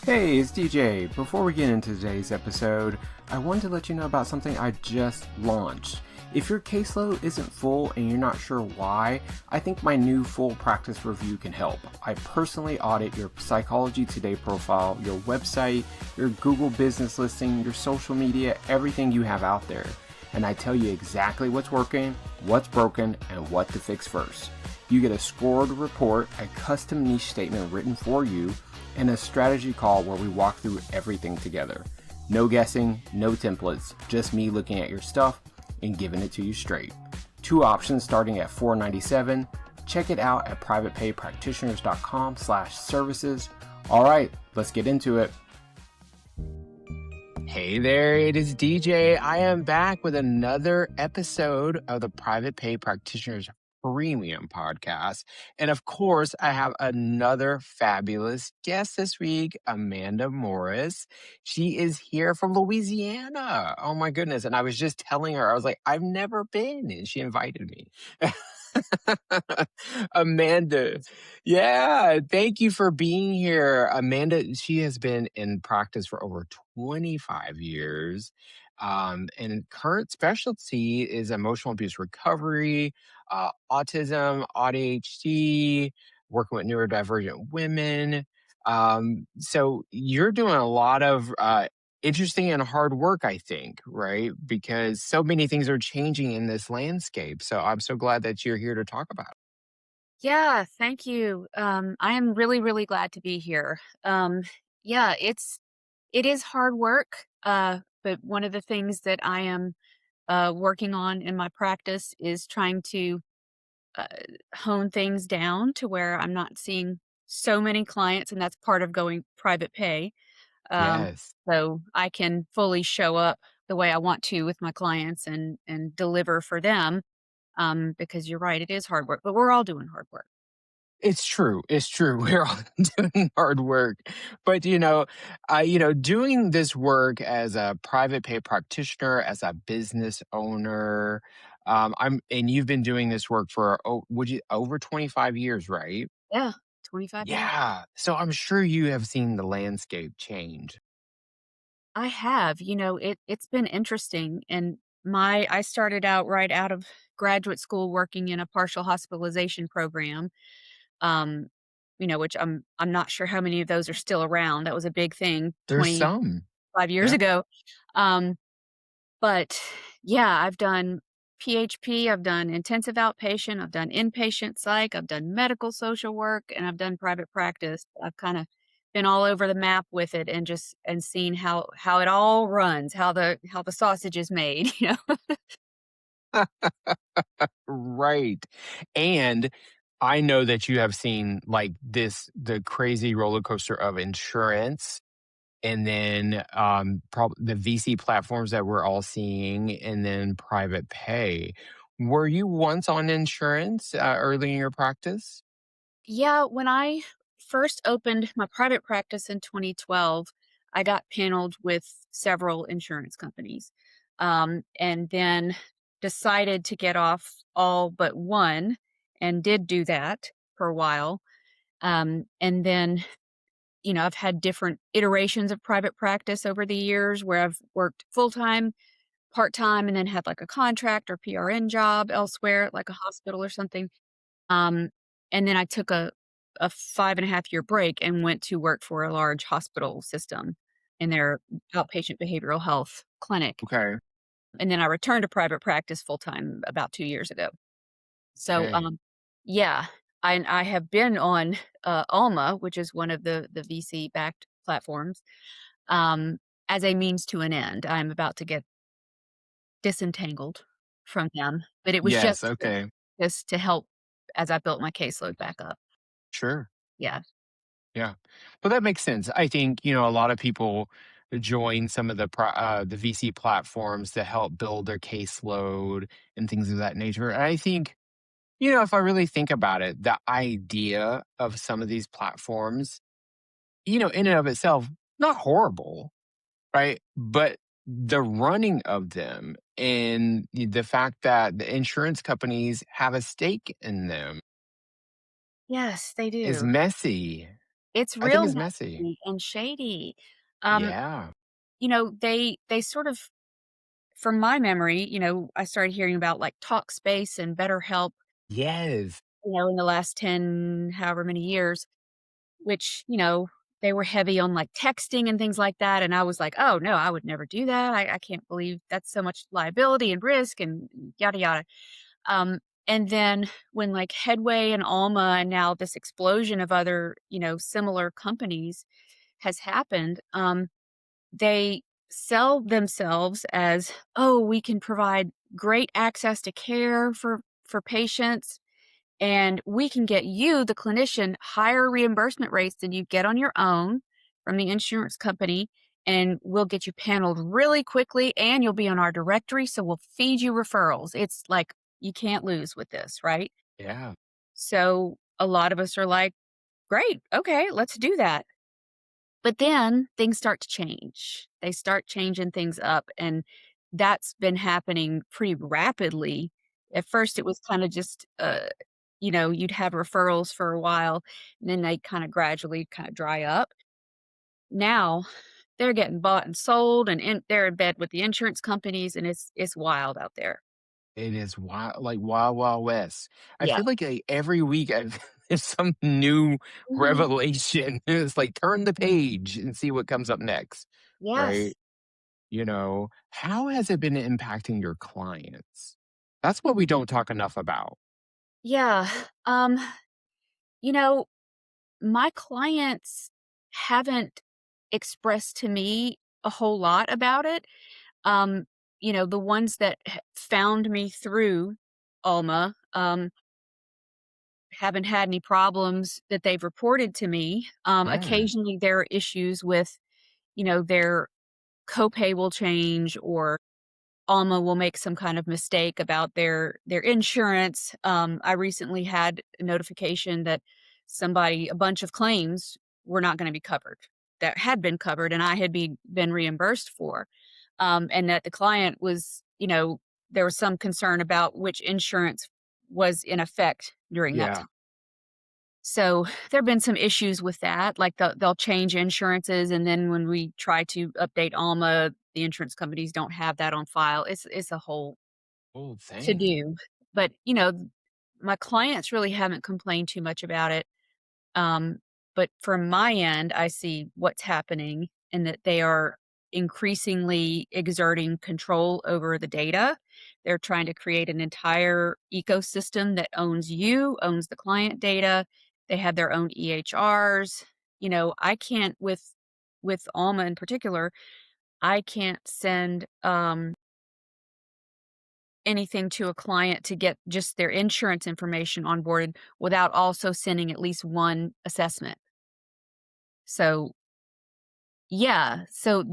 Hey, it's DJ. Before we get into today's episode, I wanted to let you know about something I just launched. If your caseload isn't full and you're not sure why, I think my new full practice review can help. I personally audit your Psychology Today profile, your website, your Google business listing, your social media, everything you have out there. And I tell you exactly what's working, what's broken, and what to fix first. You get a scored report, a custom niche statement written for you, and a strategy call where we walk through everything together. No guessing, no templates, just me looking at your stuff and giving it to you straight. 2 options starting at $4.97. Check it out at privatepaypractitioners.com/services. All right, let's get into it. Hey there, it is DJ. I am back with another episode of the Private Pay Practitioners Premium Podcast. And of course, I have another fabulous guest this week, Amanda Morris. She is here from Louisiana. Oh my goodness. And I was just telling her, I was like, I've never been. And she invited me. Amanda, yeah, thank you for being here. Amanda, she has been in practice for over 25 years. And current specialty is emotional abuse recovery, autism, ADHD, working with neurodivergent women. So you're doing a lot of interesting and hard work, I think, right? Because so many things are changing in this landscape. So I'm so glad that you're here to talk about it. Yeah, thank you. I am really, really glad to be here. Yeah, it is hard work. But one of the things that I am working on in my practice is trying to uh, hone things down to where I'm not seeing so many clients, and that's part of going private pay. Um, Yes. so I can fully show up the way I want to with my clients and deliver for them. Because you're right, it is hard work, but we're all doing hard work. It's true. It's true. We're all doing hard work. But doing this work as a private pay practitioner, as a business owner, and you've been doing this work for would you over 25 years, right? Yeah, 25 years. Yeah. So I'm sure you have seen the landscape change. I have, it's been interesting, and I started out right out of graduate school working in a partial hospitalization program, um, which I'm not sure how many of those are still around. That was a big thing There's 25 some. years Yeah. ago. Um, but yeah, I've done PHP, I've done intensive outpatient, I've done inpatient psych, I've done medical social work, and I've done private practice. I've kinda been all over the map with it and just and seen how it all runs, how the sausage is made, you know? Right. And I know that you have seen like the crazy roller coaster of insurance and then the VC platforms that we're all seeing and then private pay. Were you once on insurance early in your practice? Yeah, when I first opened my private practice in 2012, I got paneled with several insurance companies, and then decided to get off all but one, and did do that for a while. And then, I've had different iterations of private practice over the years where I've worked full time, part time, and then had like a contract or PRN job elsewhere, like a hospital or something. Um, and then I took a 5.5 year break and went to work for a large hospital system in their outpatient behavioral health clinic. Okay. And then I returned to private practice full time about 2 years ago. So, Okay. yeah, I have been on, Alma, which is one of the VC-backed platforms, um, as a means to an end. I'm about to get disentangled from them, but it was Yes. just Okay. just to help as I built my caseload back up. Sure. Yeah. Yeah. Well, that makes sense. I think, a lot of people join some of the VC platforms to help build their caseload and things of that nature. And I think, if I really think about it, the idea of some of these platforms, in and of itself, not horrible, right? But the running of them and the fact that the insurance companies have a stake in them Yes, they is do. messy. It's I think real it's messy. messy and shady. Um, Yeah. they sort of from my memory, I started hearing about, like, Talkspace and BetterHelp, Yes. in the last 10 however many years, which, they were heavy on, like, texting and things like that, and I was like, "Oh, no, I would never do that. I can't believe that's so much liability and risk and yada yada." And then when, like, Headway and Alma and now this explosion of other, similar companies has happened, they sell themselves as, "Oh, we can provide great access to care for patients, and we can get you, the clinician, higher reimbursement rates than you get on your own from the insurance company, and we'll get you paneled really quickly, and you'll be on our directory, so we'll feed you referrals." It's like, you can't lose with this, right? Yeah. So, a lot of us are like, "Great, okay, let's do that." But then things start to change. They start changing things up, and that's been happening pretty rapidly. At first, it was kinda just, you'd have referrals for a while, and then they kinda gradually kinda dry up. Now, they're getting bought and sold, and they're in bed with the insurance companies, and it's wild out there. It is wild, like Wild Wild West. I Yeah. feel like every week there's some new Mhm. revelation. It's like turn the page and see what comes up next, right? Yes. How has it been impacting your clients? That's what we don't talk enough about. Yeah. Um, you know, my clients haven't expressed to me a whole lot about it. Um, the ones that found me through Alma, haven't had any problems that they've reported to me. Yeah. Occasionally there are issues with, their copay will change, or Alma will make some kind of mistake about their insurance. I recently had a notification that a bunch of claims were not going to be covered that had been covered, and I had been reimbursed for, and that the client was, there was some concern about which insurance was in effect during that Yeah. time. So there have been some issues with that, like they'll change insurances, and then when we try to update Alma, the insurance companies don't have that on file. It's a whole Whole to thing. do, but my clients really haven't complained too much about it. Um, but from my end, I see what's happening and that they are increasingly exerting control over the data. They're trying to create an entire ecosystem that owns you, owns the client data. They have their own EHRs. I can't with Alma in particular, I can't send anything to a client to get just their insurance information onboarded without also sending at least one assessment. So yeah, so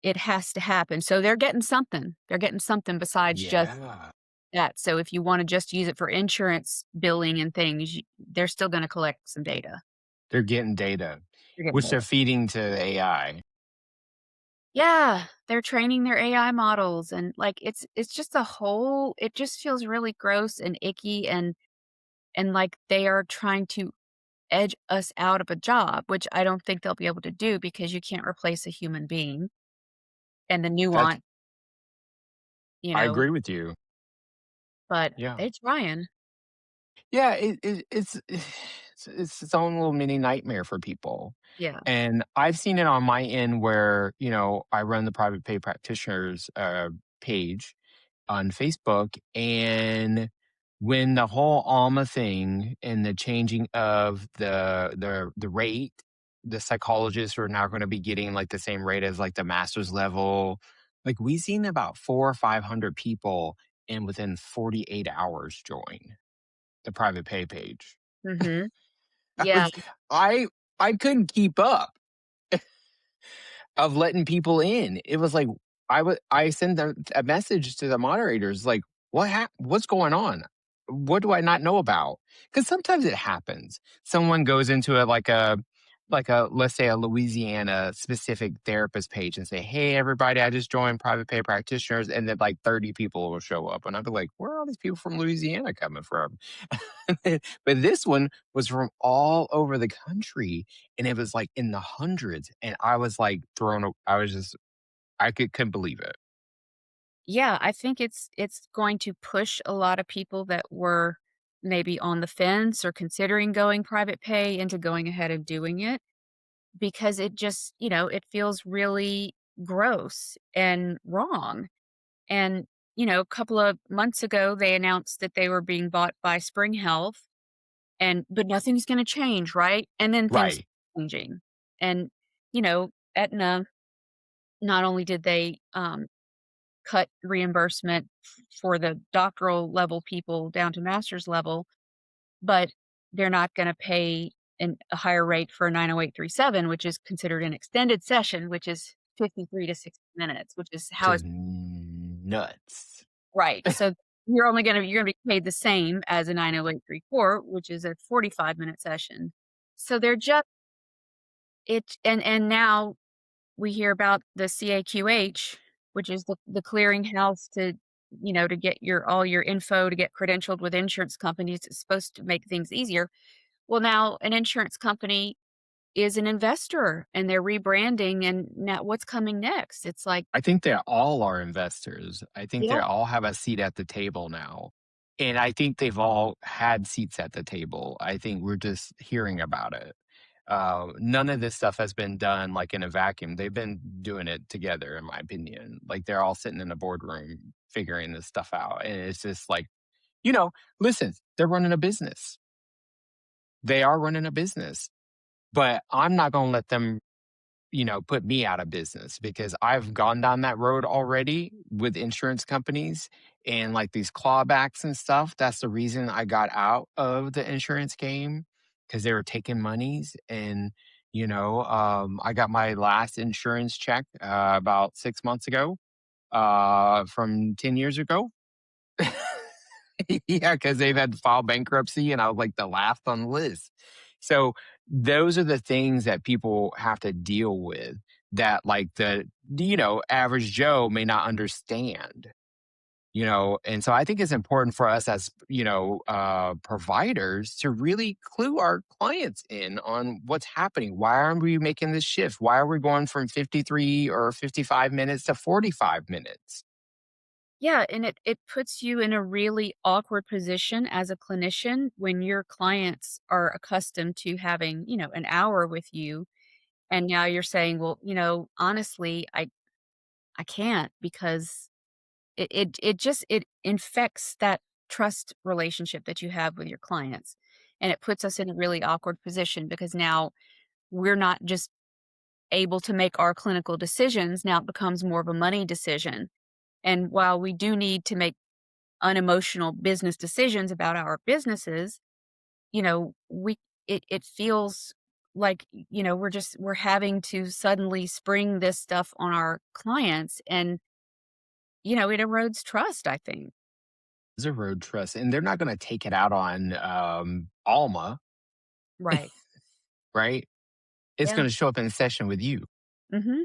it has to happen. So they're getting something. They're getting something besides just Yeah. that. So if you wanna just use it for insurance billing and things, they're still gonna collect some data. They're getting data, They're getting which they're data. feeding to AI. Yeah, they're training their AI models, and, like, it's just a whole it just feels really gross and icky, and like they are trying to edge us out of a job, which I don't think they'll be able to do because you can't replace a human being and the That's nuance, you I know, agree with you. but Yeah. they trying. Yeah, it's its own little mini nightmare for people. Yeah. And I've seen it on my end where, I run the private pay practitioners page on Facebook. And when the whole Alma thing and the changing of the rate, the psychologists are now going to be getting like the same rate as like the master's level. Like we've seen about 400 or 500 people in within 48 hours join the private pay page. Mhm. I Yeah. was I I couldn't keep up of letting people in. It was like I sent a message to the moderators like, what's going on? What do I not know about? Because sometimes it happens. Someone goes into it like a like a, let's say, a Louisiana specific therapist page and say, "Hey, everybody, I just joined private pay practitioners," and then like 30 people will show up, and I'd be like, "Where are all these people from Louisiana coming from?" But this one was from all over the country, and it was like in the hundreds, and I was like I was just, couldn't believe it. Yeah, I think it's going to push a lot of people that were maybe on the fence or considering going private pay into going ahead and doing it because it just, it feels really gross and wrong. And, a couple of months ago they announced that they were being bought by Spring Health but nothing's going to change, right? And then things Right. are changing. And, Aetna, not only did they cut reimbursement for the doctoral level people down to master's level, but they're not gonna pay a higher rate for a 90837, which is considered an extended session, which is 53 to 60 minutes, which is how it's Just nuts. right. So you're gonna be paid the same as a 90834, which is a 45-minute session. So they're just and now we hear about the CAQH, which is the clearinghouse to get all your info to get credentialed with insurance companies. It's supposed to make things easier. Well, now an insurance company is an investor and they're rebranding, and now what's coming next? It's like, I think they all are investors. I think they yeah, all have a seat at the table now. And I think they've all had seats at the table. I think we're just hearing about it. None of this stuff has been done like in a vacuum. They've been doing it together, in my opinion. Like they're all sitting in a boardroom figuring this stuff out. And it's just like, you know, listen, they're running a business. They are running a business, but I'm not going to let them, put me out of business because I've gone down that road already with insurance companies and like these clawbacks and stuff. That's the reason I got out of the insurance game because they were taking monies. And, I got my last insurance check about 6 months ago from 10 years ago. Yeah, because they've had to file bankruptcy, and I was like the last on the list. So those are the things that people have to deal with that like the average Joe may not understand. And so I think it's important for us as providers to really clue our clients in on what's happening. Why aren't we making this shift? Why are we going from 53 or 55 minutes to 45 minutes? yeah, and it puts you in a really awkward position as a clinician when your clients are accustomed to having, an hour with you. And now you're saying, well, honestly, I can't because it infects that trust relationship that you have with your clients, and it puts us in a really awkward position because now we're not just able to make our clinical decisions, now it becomes more of a money decision, and while we do need to make unemotional business decisions about our businesses, we it feels like, we're having to suddenly spring this stuff on our clients, and, it erodes trust, I think. Is a road trust, and they're not going to take it out on Alma, Right. right? It's Yeah. going to show up in a session with you. Mhm.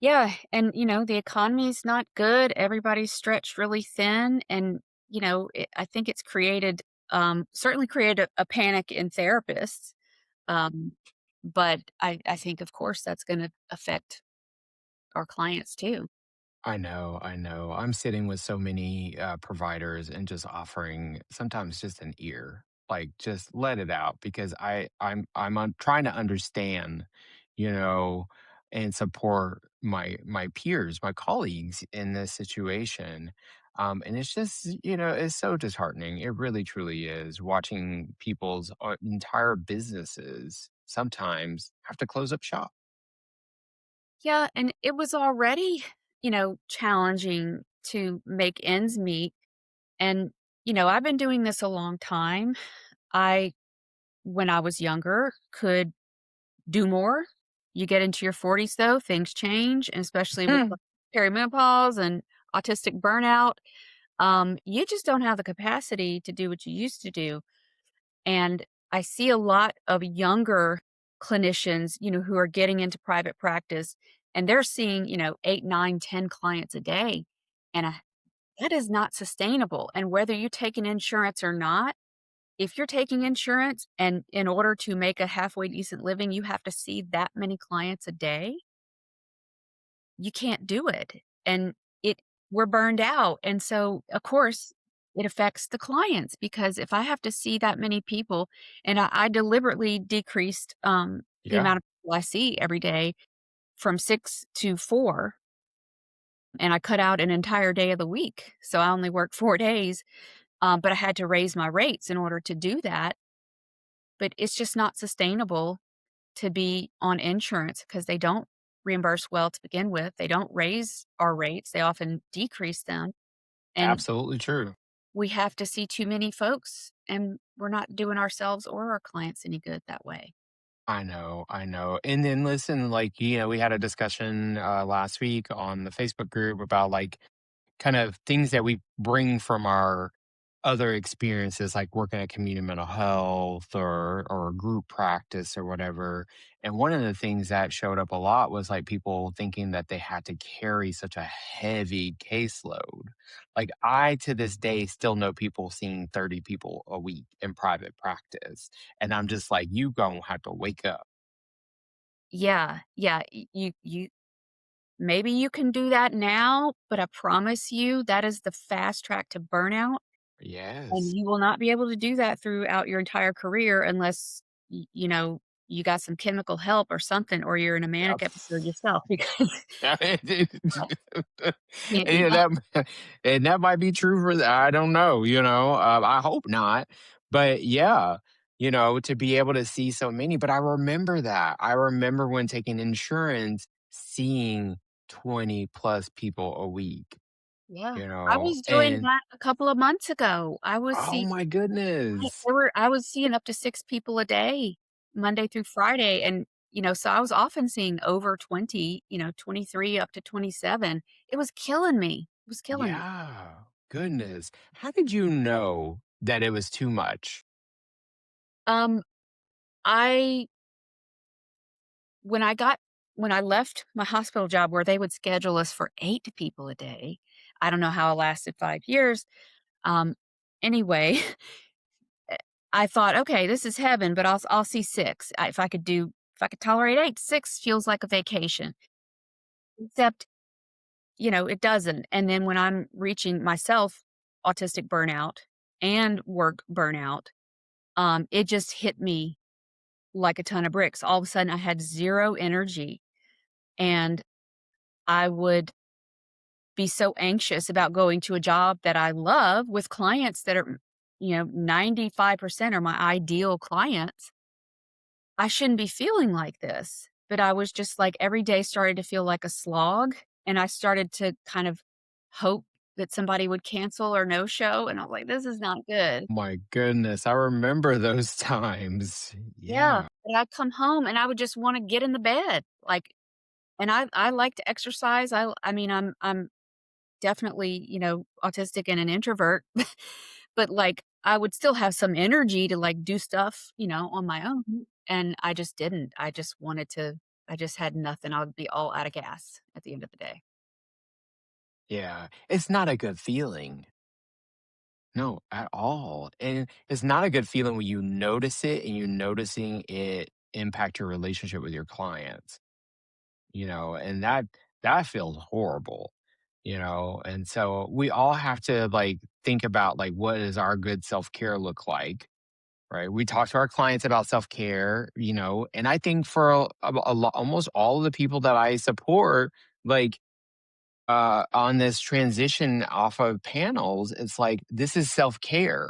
Yeah, and, the economy's not good, everybody's stretched really thin, and, I think it's certainly created a panic in therapists, um, but I think, of course, that's gonna affect our clients too. I know, I know. I'm sitting with so many providers and just offering sometimes just an ear, like just let it out because trying to understand, you know, and support my peers, my colleagues in this situation. And it's just, it's so disheartening. It really truly is watching people's entire businesses sometimes have to close up shop. Yeah, and it was already, challenging to make ends meet, and, I've been doing this a long time. I When I was younger, could do more. You get into your 40s though, things change, and especially with like, perimenopause and autistic burnout. You just don't have the capacity to do what you used to do. And I see a lot of younger clinicians, who are getting into private practice and they're seeing, 8, 9, 10 clients a day. And that is not sustainable. And whether you take an insurance or not, if you're taking insurance and in order to make a halfway decent living, you have to see that many clients a day, you can't do it. And it we're burned out. And so, of course, it affects the clients because if I have to see that many people and I deliberately decreased the Yeah. amount of people I see every day from 6 to 4, and I cut out an entire day of the week. So I only work 4 days, but I had to raise my rates in order to do that. But it's just not sustainable to be on insurance because they don't reimburse well to begin with. They don't raise our rates. They often decrease them. And Absolutely true. we have to see too many folks, and we're not doing ourselves or our clients any good that way. I know, I know. And then listen, like, we had a discussion last week on the Facebook group about like kind of things that we bring from our other experiences, like working at community mental health or group practice or whatever. And one of the things that showed up a lot was like people thinking that they had to carry such a heavy caseload. Like I to this day still know people seeing 30 people a week in private practice. And I'm just like, you gonna have to wake up. Yeah, yeah. You maybe you can do that now, but I promise you that is the fast track to burnout. And Yes. you will not be able to do that throughout your entire career unless, you got some chemical help or something, or you're in a manic Yep. episode yourself because Yeah, you can't keep and up. that and that might be true for I don't know, I hope not, but yeah, to be able to see so many, but I remember that. I remember when taking insurance, seeing 20 plus people a week, Yeah. I was doing and that a couple of months ago. oh my Right, goodness. I was seeing up to 6 people a day, Monday through Friday, and, so I was often seeing over 20, 23 up to 27. It was killing me. It was killing me. Yeah, goodness. How did you know that it was too much? Um, I when I got when I left my hospital job where they would schedule us for 8 people a day, I don't know how I lasted 5 years. Anyway, eh, I thought, "Okay, this is heaven, but I'll see 6. If I could tolerate 8, 6 feels like a vacation." Except, it doesn't. And then when I'm reaching myself autistic burnout and work burnout, it just hit me like a ton of bricks. All of a sudden, I had 0 energy, and I would be so anxious about going to a job that I love with clients that are, 95% are my ideal clients. I shouldn't be feeling like this, but I was just like every day started to feel like a slog, and I started to kind of hope that somebody would cancel or no show, and I was like, "This is not good." My goodness, I remember those times. Yeah, Yeah. and I'd come home and I would just wanna get in the bed, like, and I like to exercise. I mean, I'm definitely, autistic and an introvert, but, like, I would still have some energy to, like, do stuff, on my own, and I just didn't. I just had nothing. I would be all out of gas at the end of the day. Yeah. It's not a good feeling. No, at all. And it's not a good feeling when you notice it and you noticing it impact your relationship with your clients, and that feels horrible, And so we all have to like think about like what does our good self-care look like? Right. We talk to our clients about self care, and I think for almost all of the people that I support, like on this transition off of panels, it's like this is self care,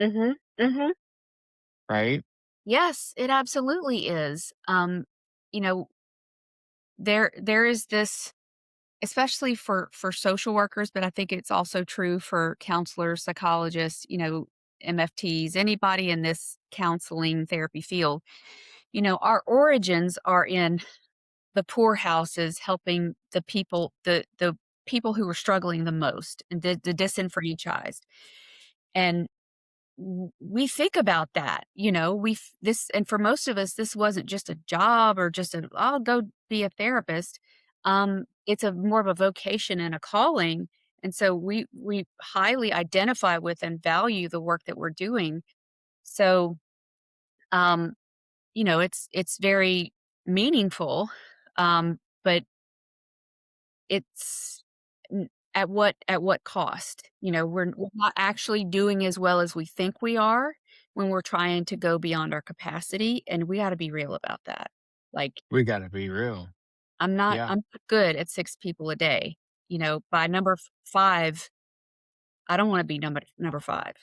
Mhm, mhm. right? Yes, it absolutely is. You know, there is this, especially for social workers, but I think it's also true for counselors, psychologists, MFTs, anybody in this counseling therapy field. Our origins are in the poorhouses helping the people who were struggling the most and the disenfranchised. And we think about that, this, and for most of us, this wasn't just a job or just a, I'll go be a therapist. It's a more of a vocation and a calling. And so we highly identify with and value the work that we're doing. So, um, it's very meaningful. But it's at what cost? We're not actually doing as well as we think we are when we're trying to go beyond our capacity, and we gotta be real about that. Like, We gotta be real. Yeah. I'm not good at 6 people a day. By number 5, I don't wanna be number 5.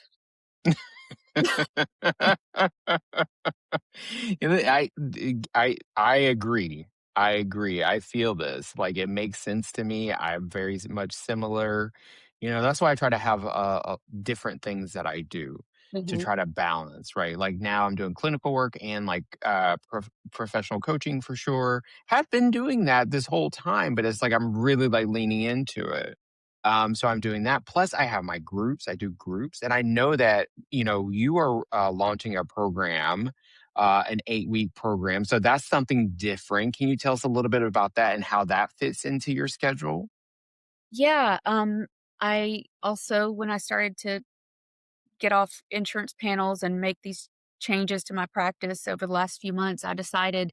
I agree. I agree. I feel this. Like it makes sense to me. I'm very much similar. That's why I try to have different things that I do to Mhm. try to balance, right? Like now I'm doing clinical work and like professional coaching for sure. Have been doing that this whole time, but it's like I'm really like leaning into it. So I'm doing that. Plus, I have my groups. I do groups, and I know that you are launching a program, an 8-week program. So that's something different. Can you tell us a little bit about that and how that fits into your schedule? Yeah, I also, when I started to get off insurance panels and make these changes to my practice over the last few months, I decided,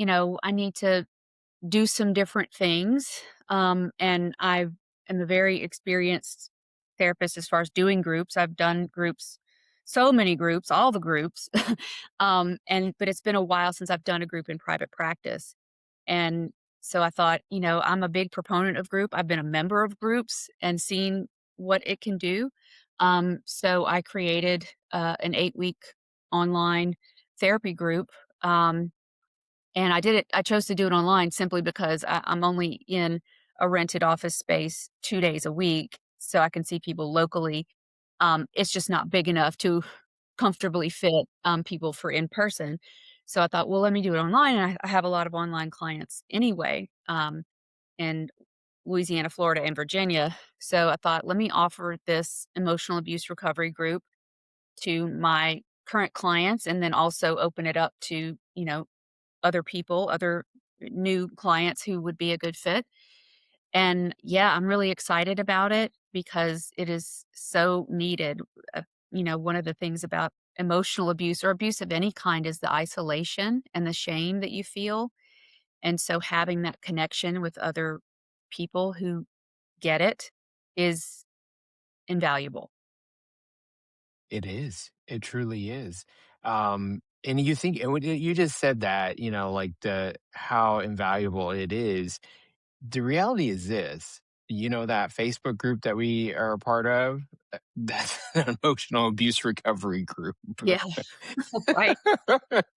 I need to do some different things. And I am a very experienced therapist as far as doing groups. I've done groups, so many groups, all the groups. But it's been a while since I've done a group in private practice. And so I thought, I'm a big proponent of group. I've been a member of groups and seen what it can do. So I created an 8-week online therapy group. And I chose to do it online simply because I'm only in a rented office space 2 days a week, so I can see people locally. It's just not big enough to comfortably fit, people for in person. So I thought, "Well, let me do it online," and I have a lot of online clients anyway, in Louisiana, Florida, and Virginia. So I thought, "Let me offer this emotional abuse recovery group to my current clients and then also open it up to, other people, other new clients who would be a good fit." And yeah, I'm really excited about it because it is so needed. One of the things about emotional abuse or abuse of any kind is the isolation and the shame that you feel. And so having that connection with other people who get it is invaluable. It is. It truly is. And you think, and when you just said that, like how invaluable it is. The reality is this, that Facebook group that we are a part of, that's an emotional abuse recovery group. Yeah, right.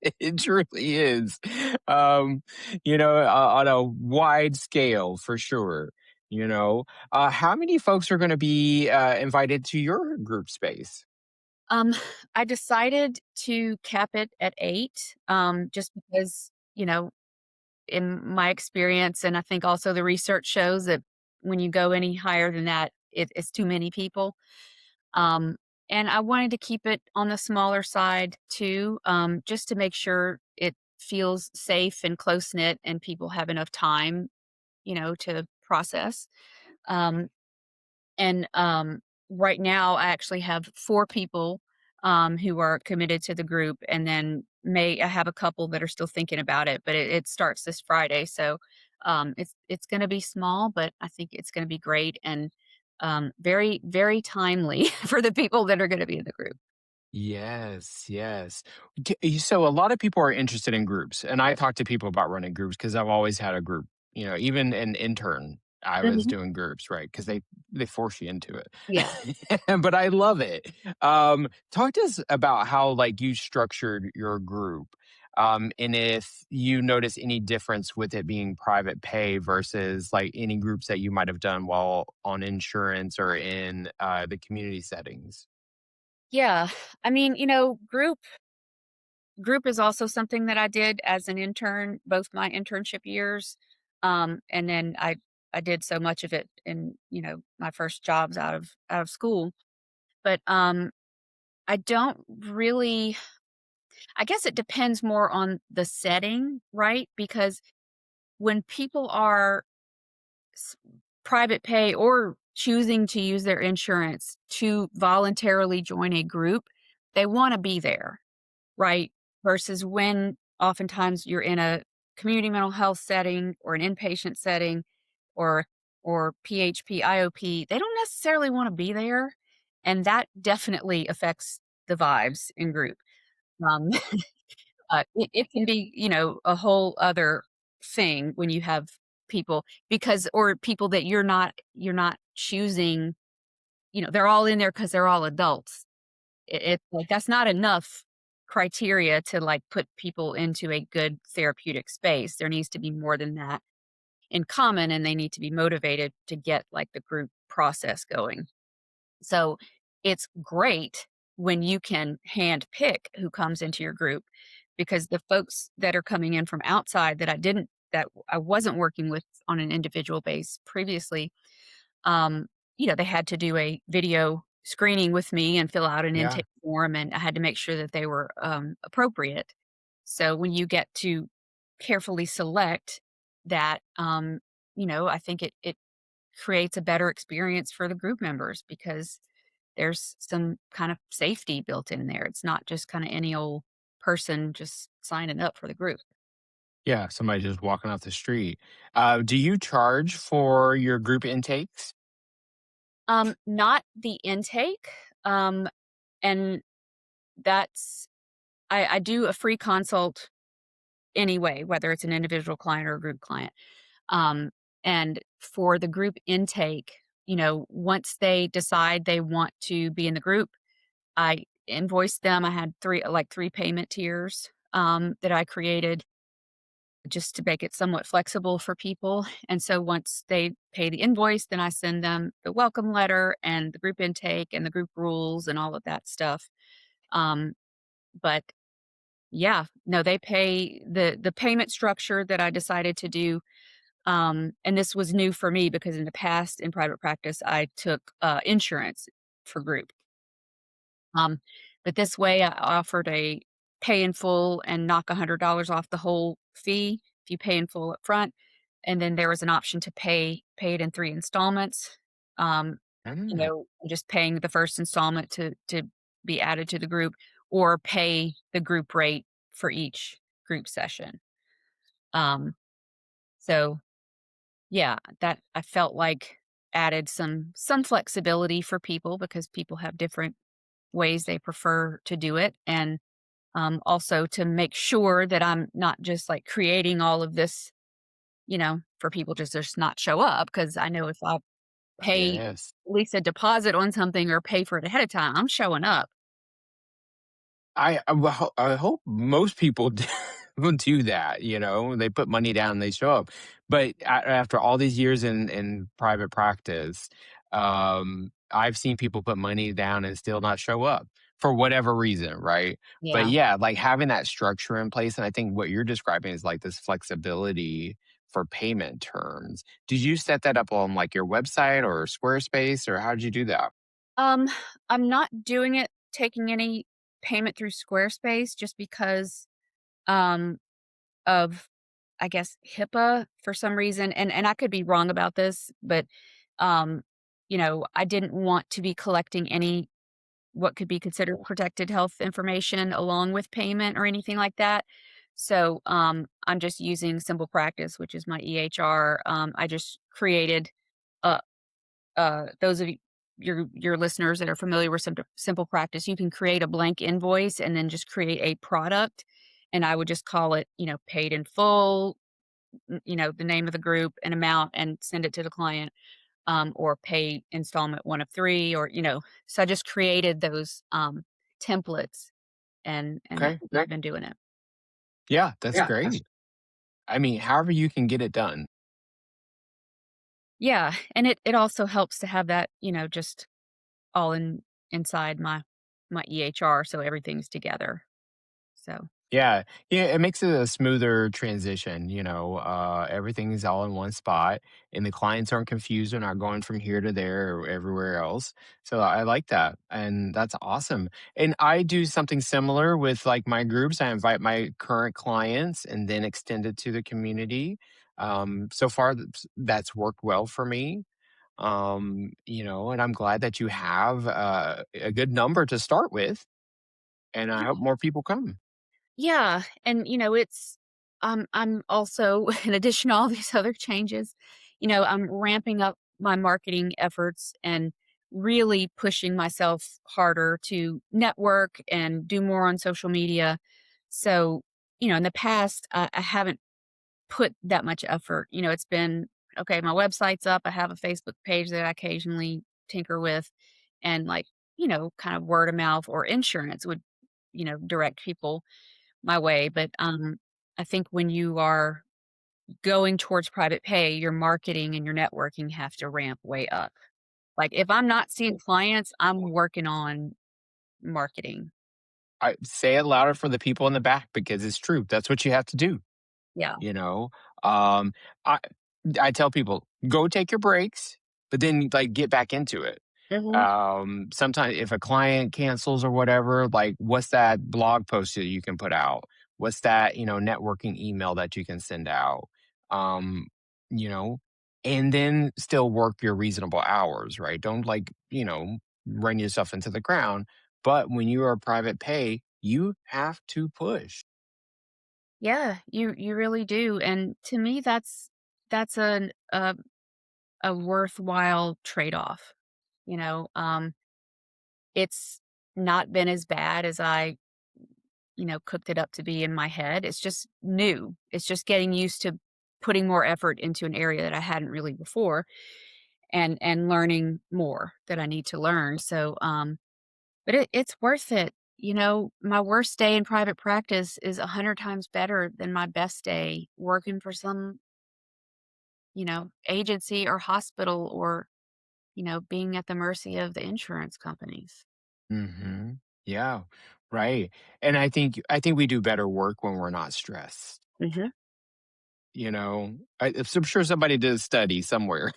It truly is. Um, on a wide scale for sure. How many folks are going to be invited to your group space? Um, I decided to cap it at 8, just because, in my experience, and I think also the research shows that when you go any higher than that, it's too many people. Um, and I wanted to keep it on the smaller side too, just to make sure it feels safe and close knit and people have enough time, to process. Um, and right now, I actually have 4 people, who are committed to the group, and then I have a couple that are still thinking about it, but it starts this Friday, so, it's gonna be small, but I think it's gonna be great and, very, very timely for the people that are gonna be in the group. Yes, yes. So a lot of people are interested in groups, and I talk to people about running groups because I've always had a group. Even an intern, I was Mhm. doing groups, right? Because they force you into it, Yeah. but I love it. Talk to us about how like you structured your group, and if you notice any difference with it being private pay versus like any groups that you might have done while on insurance or in the community settings. Yeah. I mean, group is also something that I did as an intern, both my internship years, and then I did so much of it in, my first jobs out of school. But, I don't really I guess it depends more on the setting, right? Because when people are s private pay or choosing to use their insurance to voluntarily join a group, they wanna be there, right? Versus when oftentimes you're in a community mental health setting or an inpatient setting or PHP, IOP, they don't necessarily wanna be there, and that definitely affects the vibes in group. Um, it can be, a whole other thing when you have people because or people that you're not choosing, they're all in there because 'cause they're all adults. It's like, that's not enough criteria to, like, put people into a good therapeutic space. There needs to be more than that in common, and they need to be motivated to get, like, the group process going. So, it's great when you can hand pick who comes into your group because the folks that are coming in from outside that I wasn't working with on an individual base previously, um, they had to do a video screening with me and fill out an Yeah. intake form, and I had to make sure that they were, appropriate. So when you get to carefully select that, I think it creates a better experience for the group members because there's some kind of safety built in there. It's not just kinda any old person just signing up for the group. Yeah, somebody just walking off the street. Do you charge for your group intakes? Not the intake, and that's I do a free consult anyway, whether it's an individual client or a group client. Um, and for the group intake, once they decide they want to be in the group, I invoice them. I had three payment tiers that I created just to make it somewhat flexible for people. And so once they pay the invoice, then I send them the welcome letter and the group intake and the group rules and all of that stuff. Um, but yeah, no, they pay the payment structure that I decided to do. And this was new for me because in the past in private practice, I took insurance for group. Um, but this way, I offered a pay in full and knock $100 off the whole fee if you pay in full up front, and then there was an option to pay it in 3 installments. Um, Mm. just paying the first installment to be added to the group or pay the group rate for each group session. Um, so yeah, that I felt like added some flexibility for people because people have different ways they prefer to do it, and, also to make sure that I'm not just, like, creating all of this, for people just not show up. Because I know if I pay Yes. at least a deposit on something or pay for it ahead of time, I'm showing up. I hope most people will do that, they put money down and they show up. But after all these years in private practice, I've seen people put money down and still not show up for whatever reason, right? But Yeah. yeah, like having that structure in place, and I think what you're describing is like this flexibility for payment terms. Did you set that up on like your website or Squarespace, or how did you do that? Um, I'm not doing it taking any payment through Squarespace just because, um of, I guess, HIPAA for some reason, and I could be wrong about this, but, um, I didn't want to be collecting any what could be considered protected health information along with payment or anything like that. So, I'm just using Simple Practice, which is my EHR. I just created, uh those of your listeners that are familiar with Simple Practice, you can create a blank invoice and then just create a product, and I would just call it, paid in full, the name of the group and amount and send it to the client, or pay installment 1 of 3 or, so I just created those, templates and Okay. I've been doing it. Yeah, that's Yeah, that's great. I mean, however you can get it done. Yeah, and it also helps to have that, just all inside my EHR so everything's together. So Yeah. Yeah, it makes it a smoother transition, everything's all in one spot and the clients aren't confused. They're not going from here to there or everywhere else. So I like that. And that's awesome. And I do something similar with like my groups. I invite my current clients and then extend it to the community. So far that's worked well for me. And I'm glad that you have a good number to start with. And I hope more people come. Yeah, and, I'm also in addition to all these other changes, I'm ramping up my marketing efforts and really pushing myself harder to network and do more on social media. So, in the past, I haven't put that much effort. It's been, okay, my website's up, I have a Facebook page that I occasionally tinker with, and, like, kind of word of mouth or insurance would, direct people my way, but, I think when you are going towards private pay, your marketing and your networking have to ramp way up. Like, if I'm not seeing clients, I'm working on marketing. I say it louder for the people in the back because it's true. That's what you have to do, Yeah. you know? Um, I I tell people, "Go take your breaks, but then, like, get back into it." Mhm. Sometimes if a client cancels or whatever, like, what's that blog post that you can put out? What's that, networking email that you can send out? Um, you know, and then still work your reasonable hours, right? Don't, like, run yourself into the ground, but when you are private pay, you have to push. Yeah, you really do, and to me, that's a worthwhile trade-off, you know? It's not been as bad as I, cooked it up to be in my head. It's just new. It's just getting used to putting more effort into an area that I hadn't really before, and learning more that I need to learn. So, but it's worth it. My worst day in private practice is 100 times better than my best day working for some, agency or hospital, or, being at the mercy of the insurance companies. Mhm. Yeah, right, and I think we do better work when we're not stressed, Mhm. you know? I'm sure somebody did a study somewhere.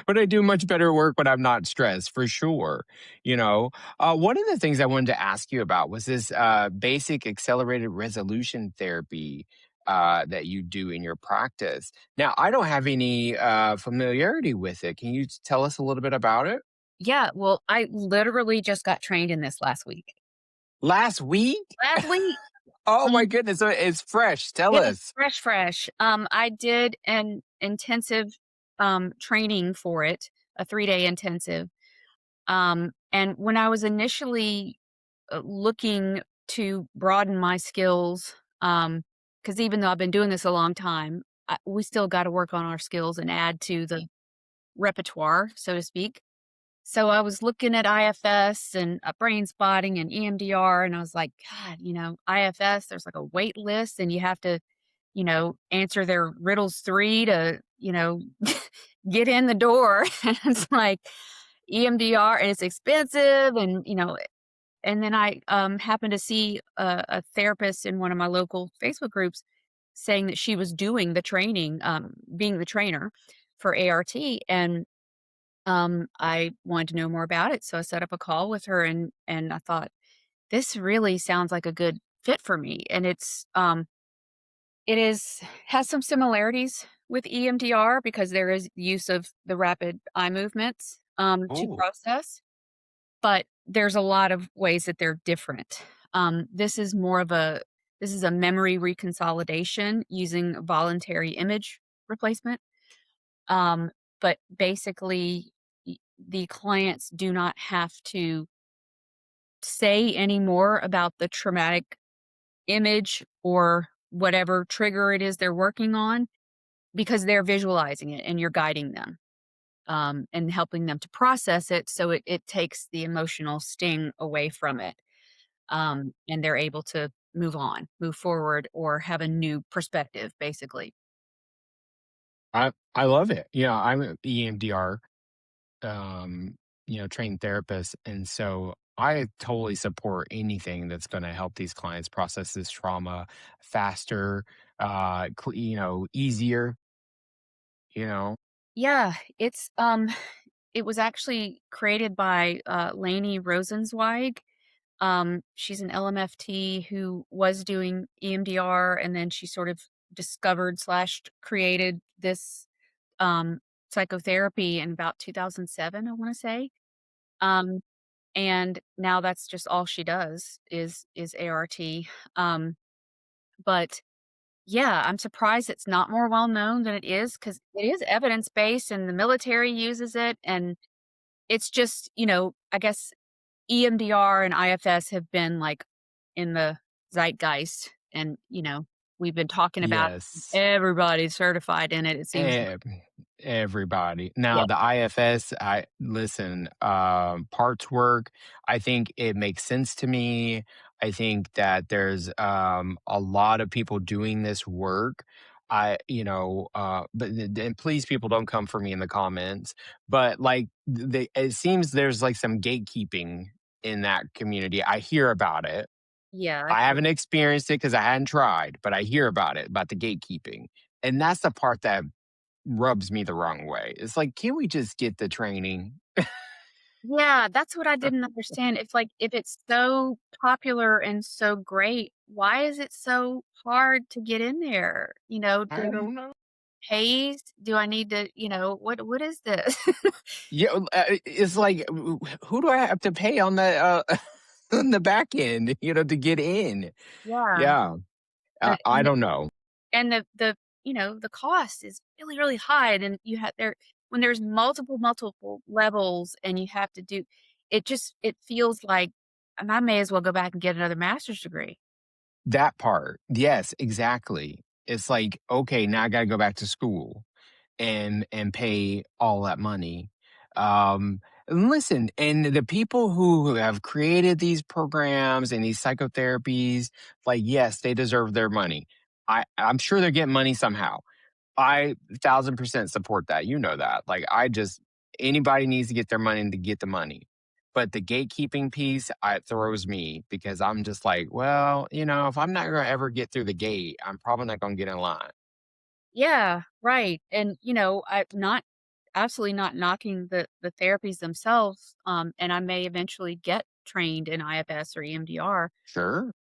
But I do much better work when I'm not stressed, for sure, you know? One of the things I wanted to ask you about was this, basic accelerated resolution therapy, that you do in your practice. Now, I don't have any, familiarity with it. Can you tell us a little bit about it? Yeah, well, I literally just got trained in this last week. Last week? Last week. Oh my Um, goodness, so it's fresh. Tell it was us. fresh, fresh. I did an intensive, training for it, a 3-day intensive. And when I was initially, looking to broaden my skills, because even though I've been doing this a long time, we still gotta work on our skills and add to the repertoire, so to speak. So I was looking at IFS and, brain spotting and EMDR, and I was like, "God, IFS, there's like a wait list, and you have to, answer their riddles 3 to, get in the door." And it's like EMDR, and it's expensive, and then I, happened to see a therapist in one of my local Facebook groups saying that she was doing the training, being the trainer for ART, and I wanted to know more about it, so I set up a call with her, and I thought, "This really sounds like a good fit for me," and it is has some similarities with EMDR because there is use of the rapid eye movements, to Oh. process, but there's a lot of ways that they're different. This is a memory reconsolidation using voluntary image replacement. Um, but basically, the clients do not have to say any more about the traumatic image or whatever trigger it is they're working on, because they're visualizing it and you're guiding them, and helping them to process it, so it takes the emotional sting away from it, and they're able to move on, move forward, or have a new perspective, basically. I love it. Yeah, I'm an EMDR, um, trained therapist, and so I totally support anything that's going to help these clients process this trauma faster, easier, you know. Yeah, it was actually created by, Lainey Rosenzweig. She's an LMFT who was doing EMDR, and then she sort of discovered slash created this, um, psychotherapy in about 2007, I wanna say. Um, and now that's just all she does is ART. Um, but yeah, I'm surprised it's not more well known than it is because it is evidence-based and the military uses it, and it's just, I guess EMDR and IFS have been, like, in the zeitgeist and, we've been talking about Yes. everybody's certified in it, it seems like. Ev Everybody. Now Yeah. the IFS, I listen, parts work, I think it makes sense to me. I think that there's, a lot of people doing this work. And please people don't come for me in the comments, but, like, it seems there's, like, some gatekeeping in that community. I hear about it. Yeah, I've I heard. haven't experienced it because I hadn't tried, but I hear about the gatekeeping, and that's the part that rubs me the wrong way. It's like, "Can't we just get the training?" Yeah, that's what I didn't understand. If, like, if it's so popular and so great, why is it so hard to get in there? Do I I need don't know. hazed? Do I need to what is this? Yeah, it's like, who do I have to pay on the, on the back end, to get in? Yeah, Yeah, and I and don't know. the cost is really, really high, and then you have there when there's multiple levels and you have to do it feels like, I may as well go back and get another master's degree. That part. Yes, exactly. It's like, "Okay, now I gotta go back to school." And pay all that money. And listen, and the people who have created these programs and these psychotherapies, like, yes, they deserve their money. I'm sure they're getting money somehow. I 1000% support that. You know that. Like, anybody needs to get their money to get the money. But the gatekeeping piece, it throws me because I'm just like, well, if I'm not going to ever get through the gate, I'm probably not going to get in line. Yeah, right, and, I'm not absolutely not knocking the therapies themselves, and I may eventually get trained in IFS or EMDR, Sure.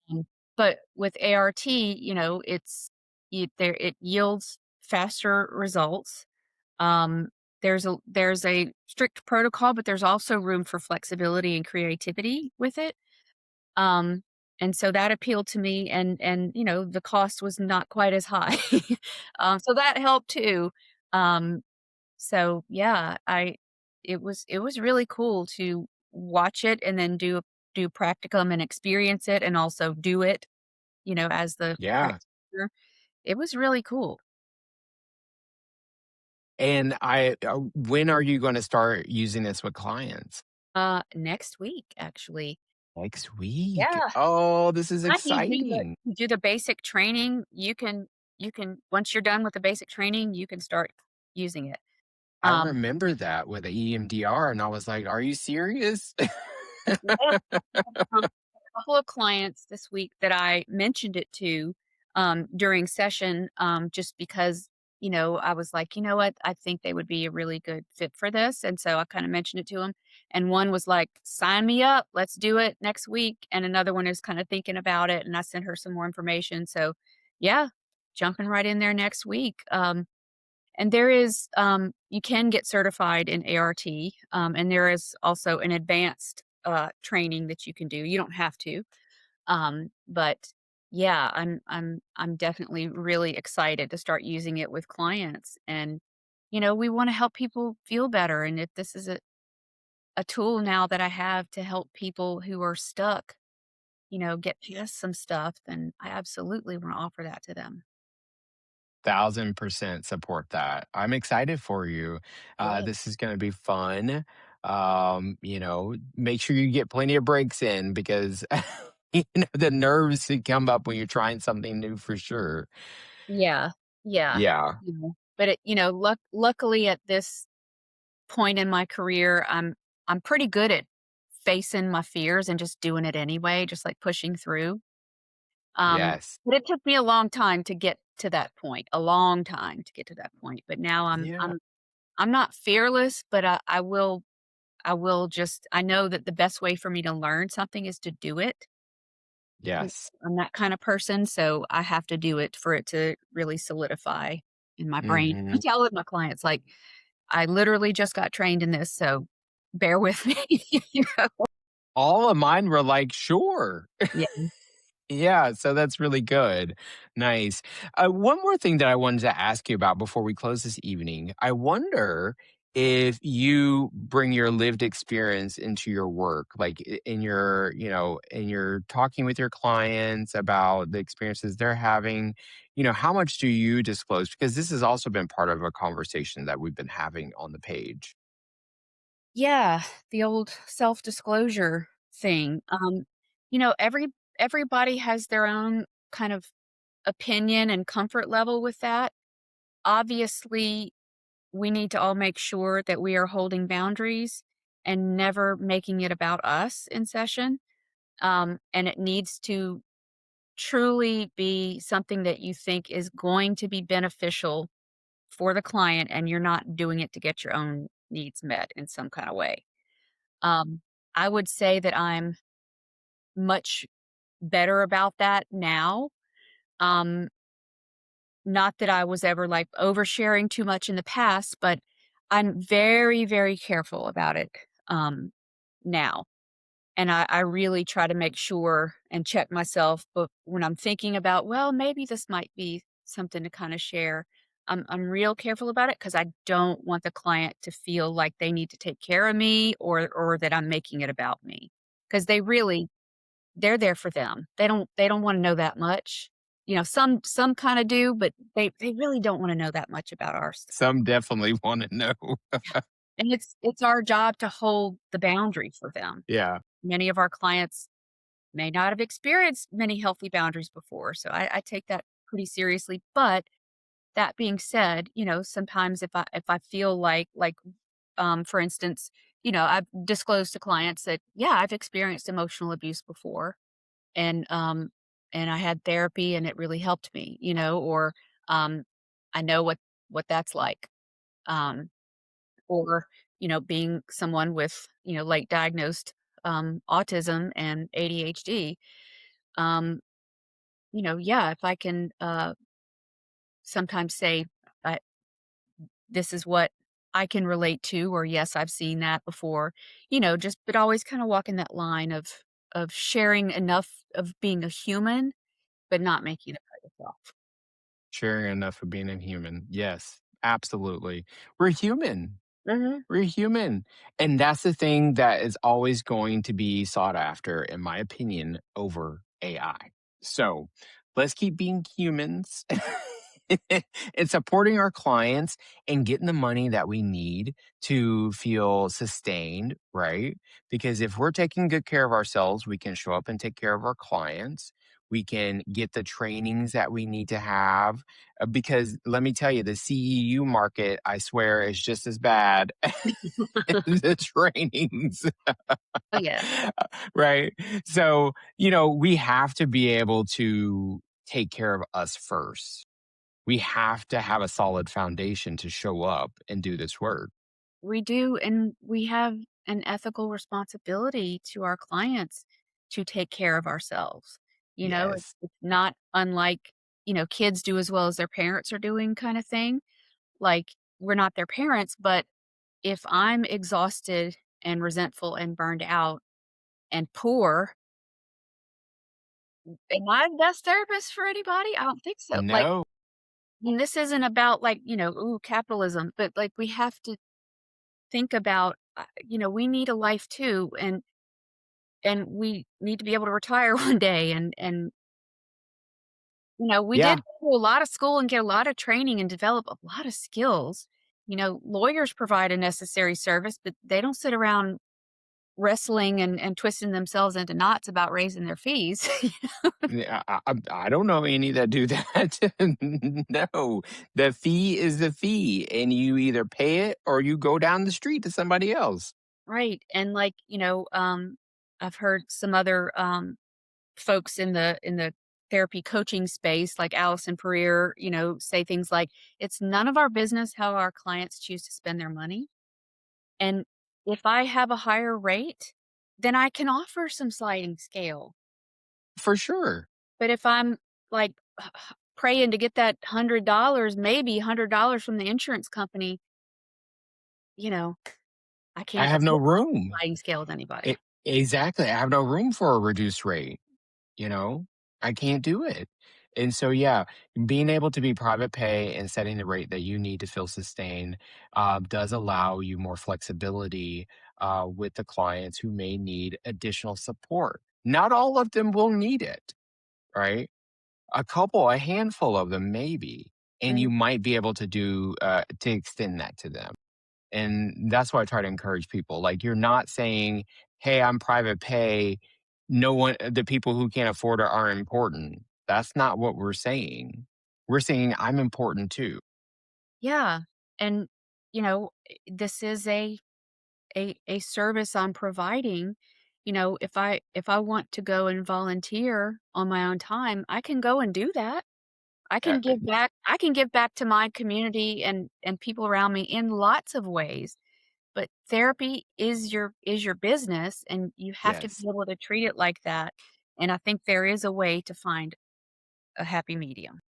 but with ART, it yields faster results. Um, there's a strict protocol, but there's also room for flexibility and creativity with it. Um, and so that appealed to me and the cost was not quite as high. So that helped too. Um, so yeah, I it was really cool to watch it and then do practicum and experience it and also do it, as the Yeah. practitioner. It was really cool. And when are you gonna start using this with clients? Next week, actually. Next week. Yeah. Oh, this is After exciting. you do the basic training, you can once you're done with the basic training, you can start using it. I Um, remember that with the EMDR, and I was like, "Are you serious?" yeah, a couple of clients this week that I mentioned it to, during session, just because, I was like, "You know what? I think they would be a really good fit for this," and so I kinda mentioned it to them, and one was like, "Sign me up, let's do it next week," and another one is kinda thinking about it, and I sent her some more information, so, yeah, jumping right in there next week. And there is, you can get certified in ART, and there is also an advanced, training that you can do. You don't have to, but yeah, I'm definitely really excited to start using it with clients, and we want to help people feel better. And if this is a tool now that I have to help people who are stuck, get past some stuff, then I absolutely want to offer that to them. 1000% support that. I'm excited for you. Yeah. This is gonna be fun. Make sure you get plenty of breaks in because, the nerves that come up when you're trying something new for sure. Yeah, yeah, Yeah. but luckily at this point in my career, I'm pretty good at facing my fears and just doing it anyway, just, like, pushing through. Yes. But it took me a long time to get to that point, a long time to get to that point, but now Yeah. I'm not fearless, but I will just I know that the best way for me to learn something is to do it. Yes. I'm that kind of person, so I have to do it for it to really solidify in my brain. I Mhm. tell my clients, like, "I literally just got trained in this, so bear with me." You know? All of mine were like, "Sure." Yeah. Yeah, so that's really good. Nice. One more thing that I wanted to ask you about before we close this evening. I wonder if you bring your lived experience into your work, like in your, in your talking with your clients about the experiences they're having, how much do you disclose? Because this has also been part of a conversation that we've been having on the page. Yeah, the old self-disclosure thing. Everybody has their own kind of opinion and comfort level with that. Obviously, we need to all make sure that we are holding boundaries and never making it about us in session. And it needs to truly be something that you think is going to be beneficial for the client, and you're not doing it to get your own needs met in some kind of way. Um, I would say that I'm much better about that now. Um, Not that I was ever, like, oversharing too much in the past, but I'm very, very careful about it, now. And I really try to make sure and check myself, but when I'm thinking about, "Well, maybe this might be something to kinda share," I'm real careful about it because I don't want the client to feel like they need to take care of me or that I'm making it about me, because they're there for them. They don't wanna know that much. Some kinda do, but they really don't wanna know that much about our stuff. Some definitely want to know. And it's our job to hold the boundary for them. Yeah, Many of our clients may not have experienced many healthy boundaries before, so I take that pretty seriously, but that being said, sometimes if I feel like, for instance, I've disclosed to clients that, yeah, I've experienced emotional abuse before, and, um, and I had therapy and it really helped me, or, I know what that's like, um, or, being someone with, late diagnosed, autism and ADHD, um, yeah, if I can, sometimes say, uh, "This is what I can relate to," or, "Yes, I've seen that before," just but always kinda walking that line of sharing enough of being a human, but not making it about yourself. sharing enough of being a human. Yes, absolutely. We're human. Mhm. We're human. And that's the thing that is always going to be sought after, in my opinion, over AI. So let's keep being humans and supporting our clients and getting the money that we need to feel sustained, right? Because if we're taking good care of ourselves, we can show up and take care of our clients. We can get the trainings that we need to have because let me tell you, the CEU market, I swear, is just as bad as the trainings. Oh, yeah. Right? So, we have to be able to take care of us first. We have to have a solid foundation to show up and do this work. We do, and we have an ethical responsibility to our clients to take care of ourselves. Yes. It's not unlike, kids do as well as their parents are doing kinda thing. Like, we're not their parents, but if I'm exhausted and resentful and burned out and poor, am I the best therapist for anybody? I don't think so. Like, No. and this isn't about, like, ooh, capitalism, but, like, we have to think about, we need a life too, and we need to be able to retire one day, and we did Yeah. go to a lot of school and get a lot of training and develop a lot of skills. Lawyers provide a necessary service, but they don't sit around wrestling and twisting themselves into knots about raising their fees. Yeah, I don't know any that do that. No. The fee is the fee, and you either pay it or you go down the street to somebody else. Right. And like, I've heard some other folks in the therapy coaching space, like Allison Pereira, say things like, it's none of our business how our clients choose to spend their money. And if I have a higher rate, then I can offer some sliding scale. For sure. But if I'm like praying to get that $100, maybe $100 from the insurance company, you know, I I can't have no afford room. sliding scale with anybody. E exactly, I have no room for a reduced rate, you know? I can't do it. And so, yeah, being able to be private pay and setting the rate that you need to feel sustained, does allow you more flexibility, with the clients who may need additional support. Not all of them will need it, right? A handful of them maybe, and Mhm. you might be able to to extend that to them. And that's why I try to encourage people. Like, you're not saying, "Hey, I'm private pay. No one, the people who can't afford it are important." That's not what we're saying. We're saying I'm important too. Yeah. And, this is a service I'm providing. If I want to go and volunteer on my own time, I can go and do that. Uh, I can give back to my community and people around me in lots of ways. But therapy is your business, and you have to yes, be able to treat it like that. And I think there is a way to find a happy medium.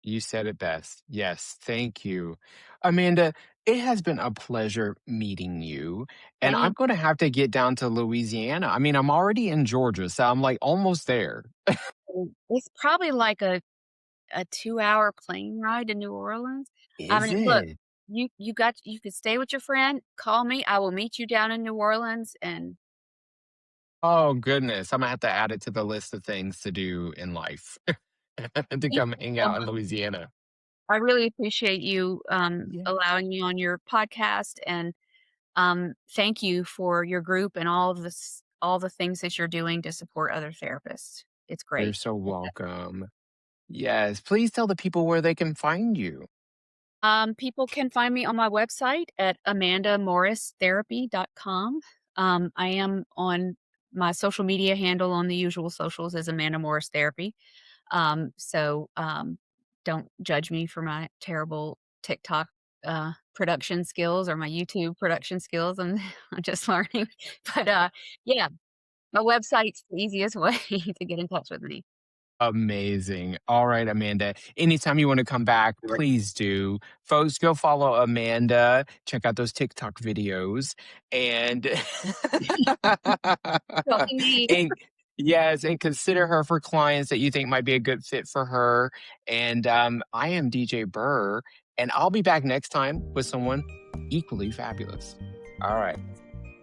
you said it best. Yes, thank you. Amanda, it has been a pleasure meeting you. And I'm Same. going to have to get down to Louisiana. I mean, I'm already in Georgia, so I'm like almost there. It's probably like a 2-hour plane ride to New Orleans. I Is mean, look, it? you could stay with your friend, call me, I will meet you down in New Orleans, and Oh, goodness. I'm gonna have to add it to the list of things to do in life to thank come you hang so out in much. Louisiana. I really appreciate you, Yeah. allowing me on your podcast, and, thank you for your group and all the things that you're doing to support other therapists. It's You're great. so welcome. Yes, please tell the people where they can find you. People can find me on my website at amandamorristherapy.com. I am on my social media handle on the usual socials as Amanda Morris Therapy. So don't judge me for my terrible TikTok production skills or my YouTube production skills. I'm just learning. But yeah, my website's the easiest way to get in touch with me. Amazing. All right, Amanda. Anytime you want to come back, please do. Folks, go follow Amanda. Check out those TikTok videos. And So indeed, and yes, and consider her for clients that you think might be a good fit for her. And I am DJ Burr, and I'll be back next time with someone equally fabulous. All right.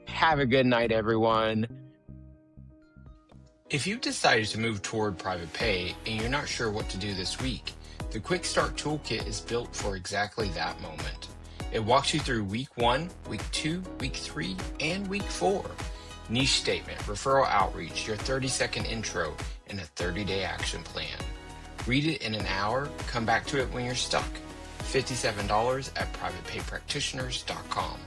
Have a good night, everyone. If you've decided to move toward private pay and you're not sure what to do this week, the Quick Start Toolkit is built for exactly that moment. It walks you through week 1, week 2, week 3, and week 4. Niche statement, referral outreach, your 30-second intro, and a 30-day action plan. Read it in an hour, come back to it when you're stuck. $57 at privatepaypractitioners.com.